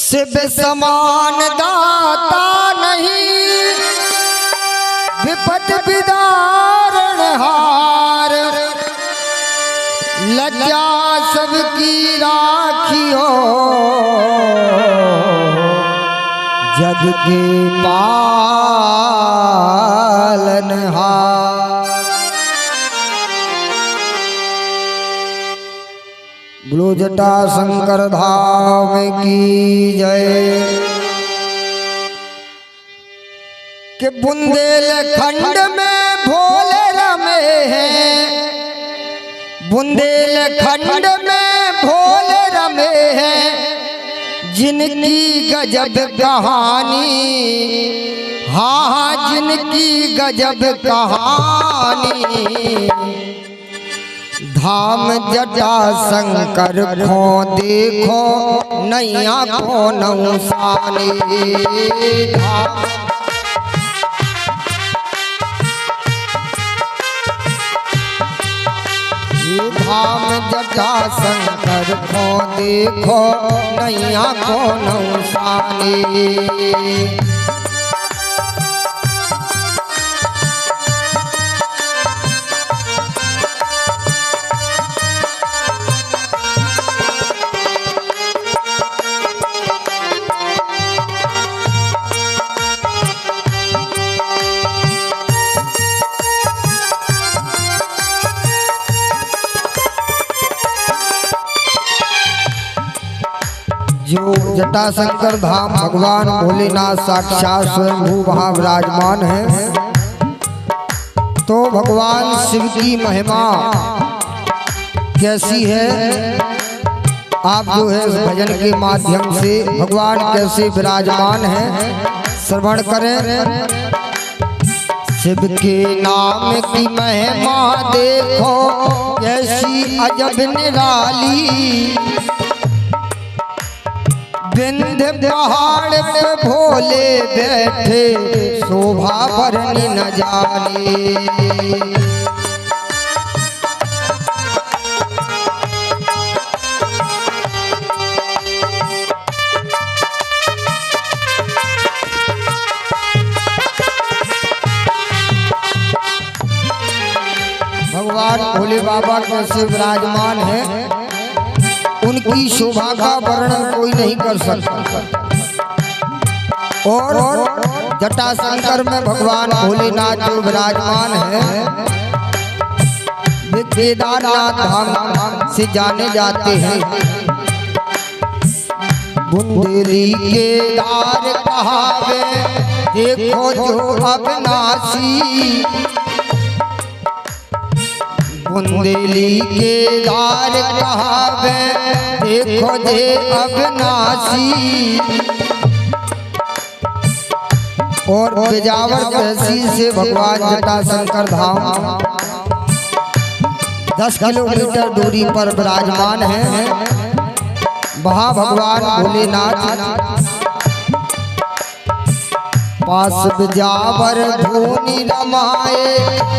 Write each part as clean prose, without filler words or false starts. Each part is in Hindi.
शिव समान दाता नहीं, विपत विदारण हार। लज्जा सबकी राखियो, जग के पालनहार। बोलो जटा शंकर धाम की जय। कि बुंदेलखंड में भोले रमे हैं, बुंदेलखंड में भोले रमे हैं, जिनकी गजब कहानी, हाँ हाँ जिनकी गजब कहानी। धाम जटा शंकर को देखो, नैया को नौसानी। धाम जटा शंकर को देखो, नैया को नौसानी। जो जटाशंकर धाम भगवान भोलेनाथ साक्षात स्वयंभू वहाँ विराजमान है, तो भगवान शिव की महिमा कैसी है, आप जो है भजन के माध्यम से भगवान कैसे विराजमान है श्रवण करें। शिव के नाम की महिमा देखो, कैसी अजब निराली। विंध्य पहाड़ पे भोले बैठे, शोभा बरनी न जाने। भगवान भोले बाबा कैसे विराजमान है, उनकी शोभा का वर्णन कोई नहीं कर सकता। और जटाशंकर में भगवान भोलेनाथ जो विराजमान है, वे केदारनाथ धाम से जाने जाते हैं। बुंदेली केदार कहावे, देखो जो अविनाशी। बुंदेली केदार कहावे, देखो जे अविनाशी। और बिजावर तहसील से भगवान जटाशंकर धाम 10 किलोमीटर दूरी पर विराजमान है। वहाँ भगवान भोलेनाथ पास बिजावर धूनी रमाए,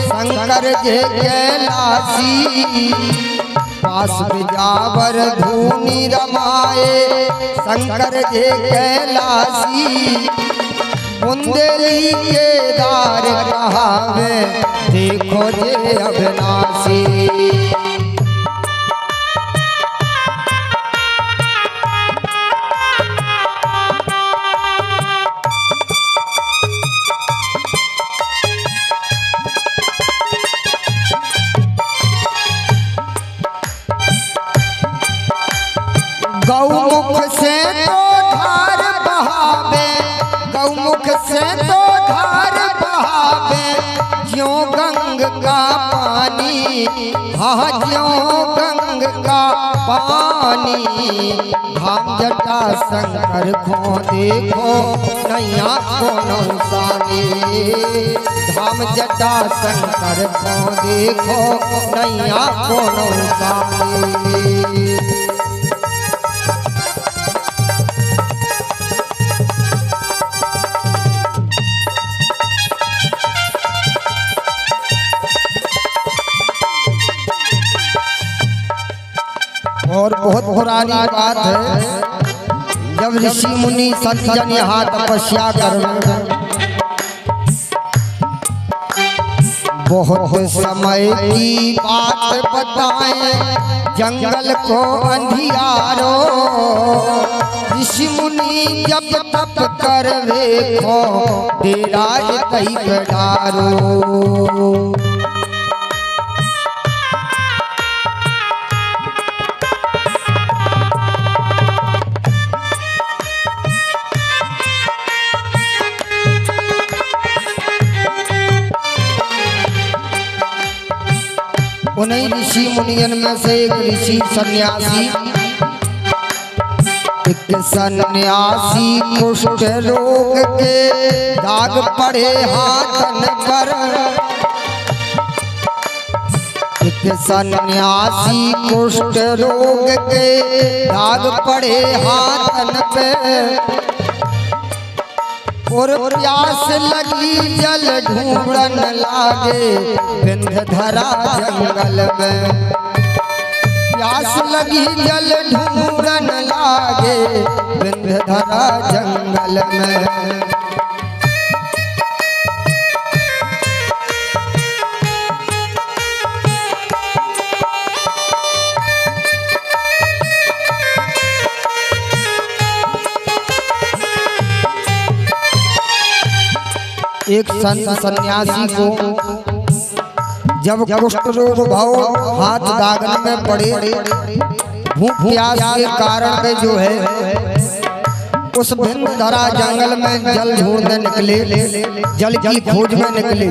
शंकर जे कैलासी। पास बिजावर धूनी रमाए, शंकर जे कैलासी। बुंदेली केदार कहावे, देखो जे अविनाशी। गौमुख से तो धार बहावे, गौमुख से तो धार बहावे, ज्यों गंग का पानी, हाँ ज्यों गंग का पानी। धाम जटाशंकर को देखो, नैया को नौसानी। धाम जटाशंकर को देखो, नैया को नौसानी। और बहुत पुरानी बात है, जब ऋषि मुनि संत जन यहाँ तपस्या कर बहुत समय की बात बताएं जंगल को अंधियारो ऋषि मुनि जब तप कर देखो तेरा कई डारो। उन्हीं ऋषि मुनियन में से एक ऋषि सन्यासी कुष्ठ रोग के दाग पड़े हाथन पर। एक सन्यासी कुष्ठ रोग के दाग पड़े हाथन पे और प्यास लगी जल ढूंढन लागे विंध्यधरा जंगल में। प्यास लगी जल ढूंढन लागे विंध्यधरा जंगल में। एक संत सन्यासी को जब कुष्ठ रोग भाव हाथ दागने में पड़े भूख प्यास के कारण में जो है उस विंध्यधरा जंगल में जल ढूंढने निकले, जल की खोज में निकले।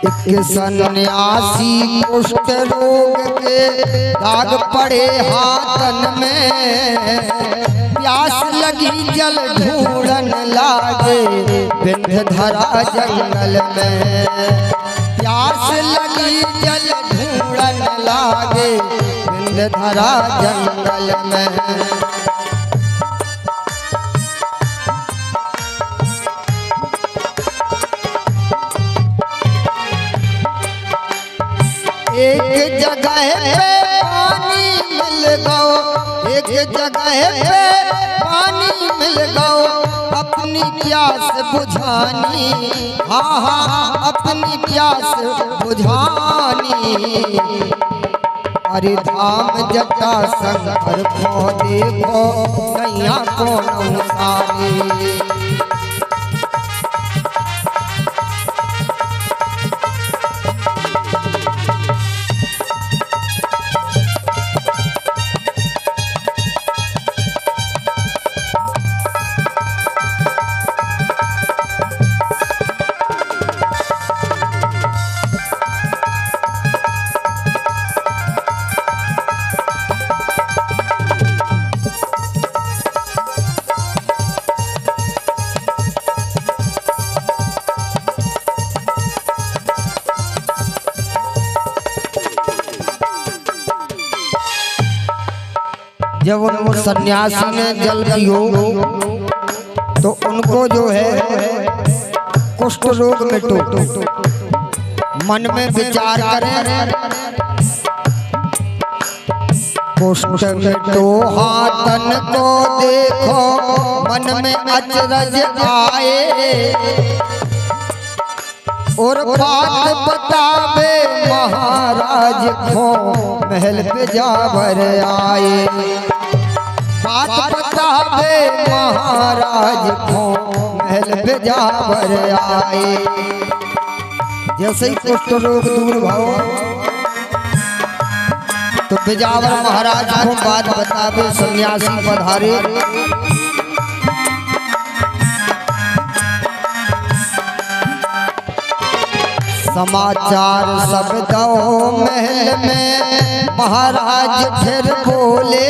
एक सन्यासी कुष्ठ रोग के दाग पड़े हाथन में प्यास लगी जल ढूंढन लागे विंध्यधरा जंगल में। प्यास लगी जल ढूंढन लागे विंध्यधरा जंगल में। एक जगह पे पानी मिल गो, एक जगह पे पानी मिल गो अपनी प्यास बुझानी। हाँ हाँ अपनी प्यास बुझानी। अरे धाम जटा शंकर को देखो नैया कौन सारी। जब उन सन्यासी ने जल पियो तो उनको जो है कुष्ठ रोग मिटो। मन में विचार करें कुष्ठ मिटो हाथन को देखो मन में अचरज आए और बात बतावे महाराज को महल पे जावर आए। बात बतावे महाराज को महल पे जावर आए। जैसे ही कुष्ठ रोग दूर भाव तो बिजावर महाराज को बात बतावे सन्यासी पधारे। समाचार सब दो महल में महाराज फिर बोले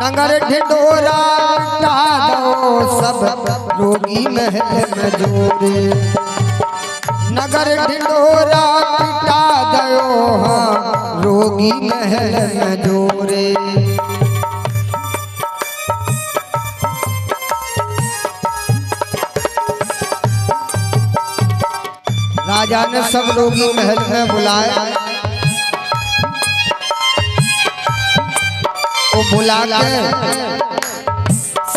नगर ढिंढोरा हटा दो सब रोगी महल में जोड़े। नगर ढिंढोरा हटा दो हाँ रोगी महल में जोड़े। राजा ने सब रोगी महल में बुलाया। वो बुला के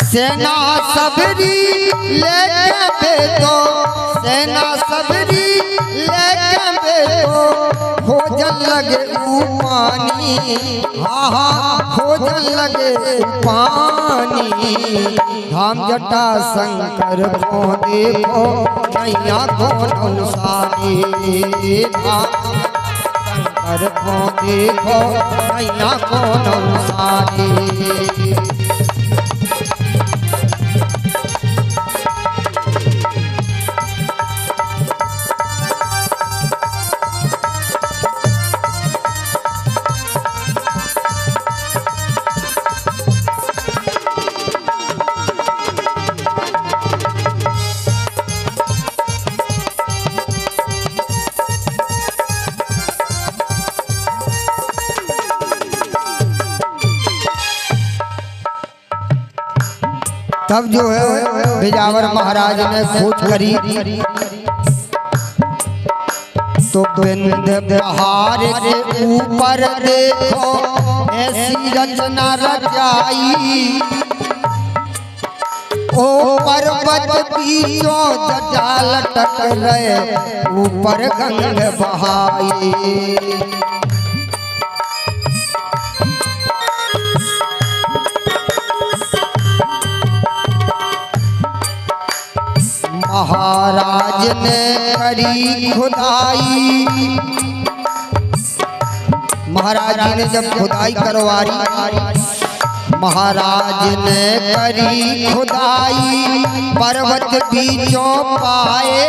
सेना सबरी लेके बेटो, सेना सबरी लेके बेटो, खोजन लगे पानी, हाँ हाँ खोजन लगे पानी। धाम जटा शंकर को देखो नैया को नौसानी, धाम शंकर को देखो नैया को नौसानी। तब जो है बिजावर महाराज ने खोज करी तो बिंद बहार के ऊपर देखो ऐसी रचना रचाई, ओ पर्वत बीचों जटा लटक रहे ऊपर गंग बहाई। महाराज ने करी खुदाई, महाराज जी ने जब खुदाई करवाई, महाराज ने करी खुदाई पर्वत बीचों पाए,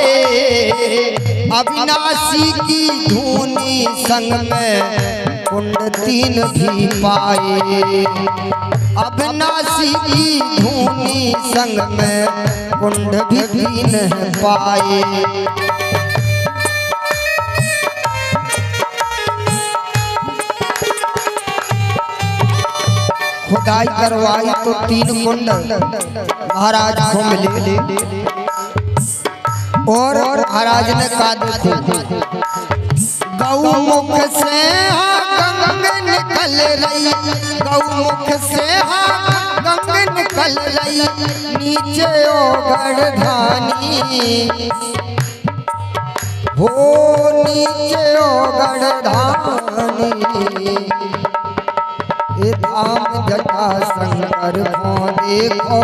अविनाशी की धूनी संग में कुंड तीन भी पाए, अविनाशी की धूनी संग में कुंड भी तीन पाए। खुदाई करवाई तो तीन कुंड महाराज को मिले और महाराज ने कहा देखो गौमुख से गंग निकल रही, गौमुख से गंग निकल रही, नीचे ओगढ़ धानी, हो नीचे ओगढ़ धानी। धाम जटा शंकर को देखो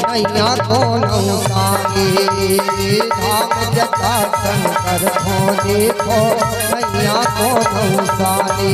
नैया को नौसानी, धाम जटा शंकर को देखो नैया को नौसानी।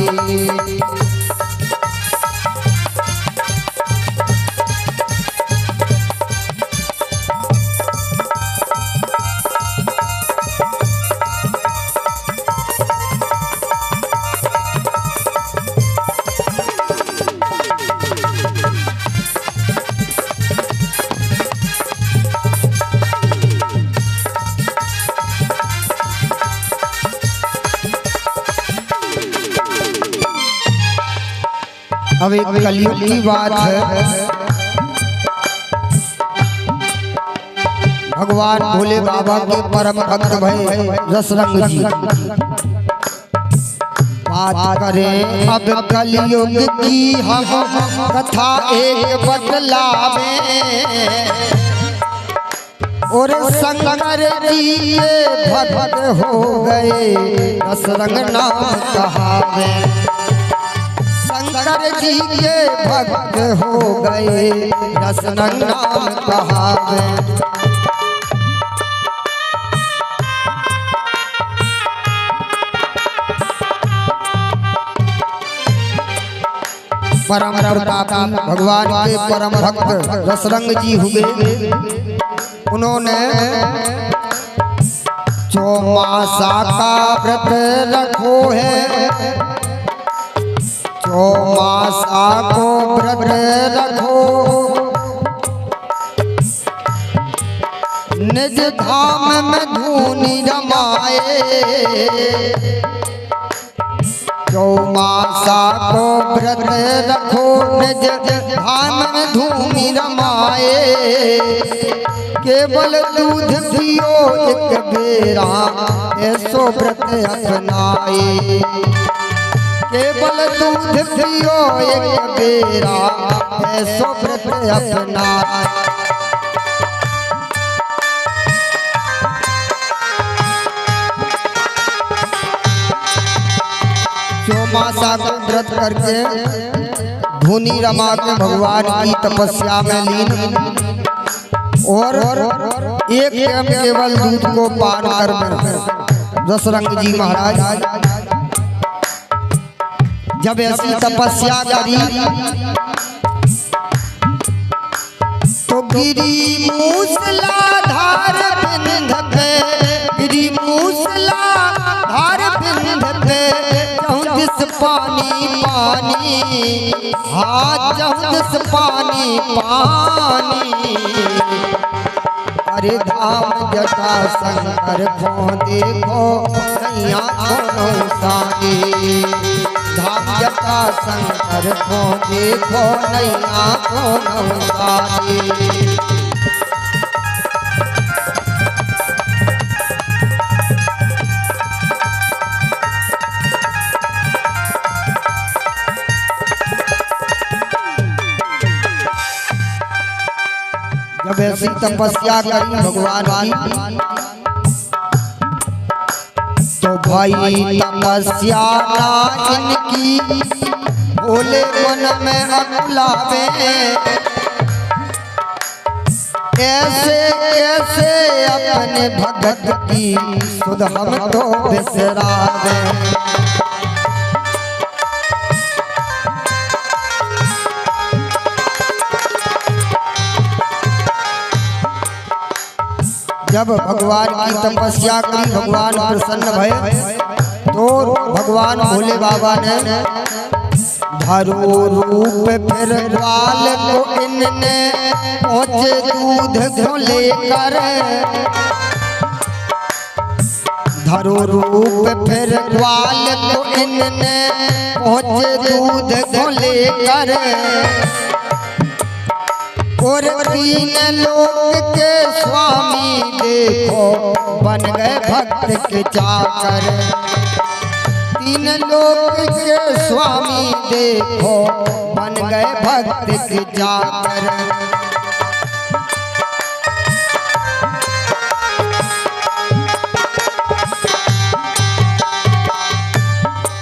अब एक कलयुग की बात है, भगवान भोले बाबा के परम भक्त भय रसरंग जी बात करें अब कलयुग की हम कथा एक बतलावे, और शंकर जी के भक्त हो गए रसरंग नाम कहावे, शंकर जी के भक्त हो गए रसरंग नाम कहावे। परम प्रतापी भगवान के परम भक्त रसरंग जी हुए, उन्होंने चौमासा का व्रत रखो है, चौमासा को व्रत रखो, निज धाम में धूनी रमाए, चौमासा को व्रत रखो, निज धाम में धूनी रमाए, केवल दूध पियो एक बेरा ऐसो व्रत अपनाए, केवल दूध पियो एक बेरा, ऐसो व्रत अपना। चौमासा का व्रत करके धुनी रमा के भगवान की तपस्या में लीन और एक टाइम केवल दूध को पान कर दशरंग जी महाराज जब ऐसी तपस्या करी तो गिरी मूसलाधार बिंद पे, गिरी मूसलाधार बिंद पे, चौदिस पानी पानी, हाथ चौदिस पानी पानी। अरे धाम जटा शंकर को देखो नैया कोनो सानी, धाम जटा शंकर को देखो नैया कोनो सानी। जब ऐसी तपस्या करी भगवान की तो भाई तपस्या ना इनकी भोले मन में अकुलावे, ऐसे ऐसे अपने भगत की सुध हम तो बिसरावे। जब भगवान की तपस्या करी भगवान प्रसन्न भये तो भगवान भोले बाबा ने धरो रूप फिर ग्वाल को इनने पहुँचे दूध को लेकर, धरो रूप फिर ग्वाल को इनने पहुँचे दूध को लेकर, और तीन लोक के स्वामी देखो बन गए भक्त के चाकर, तीन लोक के स्वामी देखो बन गए भक्त के चाकर।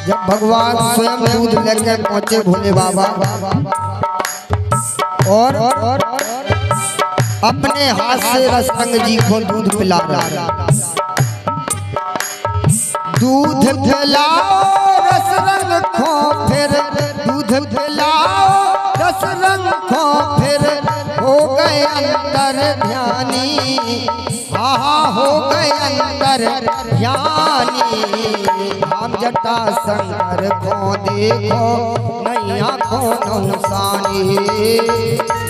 जब भगवान स्वयं दूध लेकर पहुंचे भोले बाबा और अपने हाथ से रसरंग जी को दूध पिला रहा, दूध पिलाओ रसरंग को फिर, दूध पिलाओ रसरंग को फिर, हो गए अंतर ध्यानी, हाँ हो गए अंतर ध्यानी। हम जटा शंकर को देखो नैया कोनो सानी,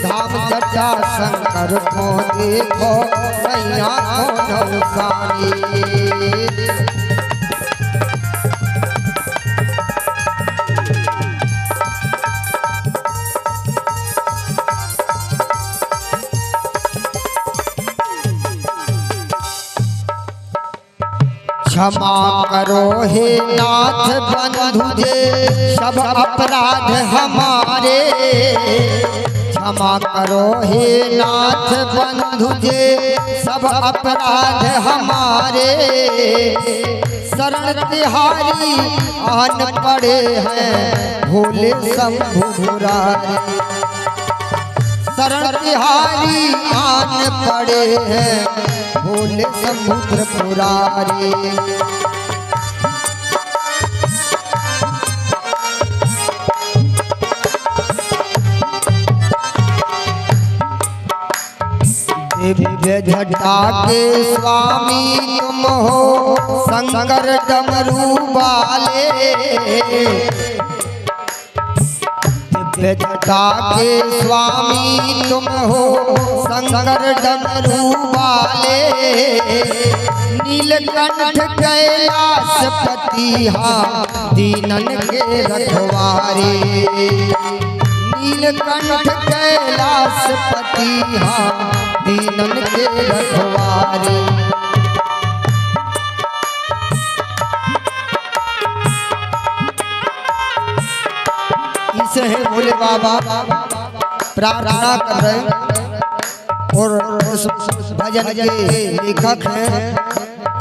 धाम जटा शंकर को देखो नैया कोनो सानी। क्षमा करो हे नाथ बंधु जे सब अपराध हमारे, क्षमा करो हे नाथ बंधु जे सब अपराध हमारे, शरण तिहारी आन पड़े हैं भोले शंभु मुरारी, शरण तिहारी आन पड़े हैं भोले समुद्र पुरारी। दिव्य जटा के स्वामी तुम हो शंकर डमरू वाले, दिव्य जटा के स्वामी तुम हो शंकर डमरू वाले, नीलकंठ कैलाशपति हाँ दीनन के रखवारे, नीलकंठ कैलाशपति हाँ दीनन के रखवारे। से है भोले बाबा प्रार्थना कर रहे और उस भजन के लेखक हैं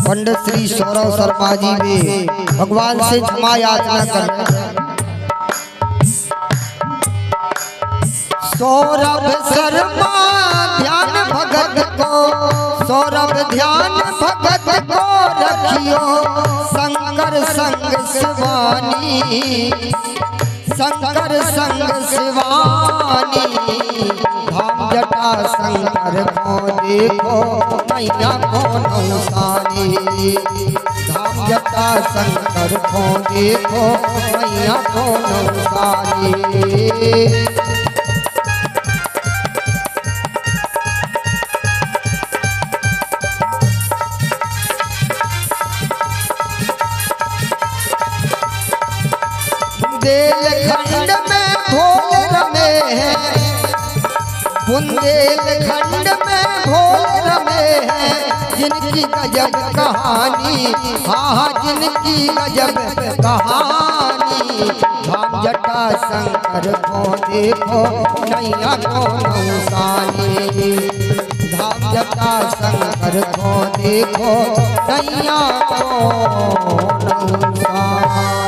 पंडित श्री सौरभ शर्मा जी भी भगवान से क्षमा याचना कर रहे हैं। सौरभ शर्मा ध्यान भगत को, सौरभ ध्यान भगत को रखियो शंकर संग शिवानी, शंकर संग शिवानी। धाम जटा शंकर को देखो मैया को नौसानी, धाम जटा शंकर को देखो मैया को नौसानी। बुंदेलखंड में भोल रमे हैं, बुंदेलखंड में भोल रमे हैं जिनकी गजब कहानी, हाँ जिनकी गजब कहानी। धाम जटा शंकर को देखो नैया को नौसानी, धाम जटा शंकर को देखो नैया को नौसानी।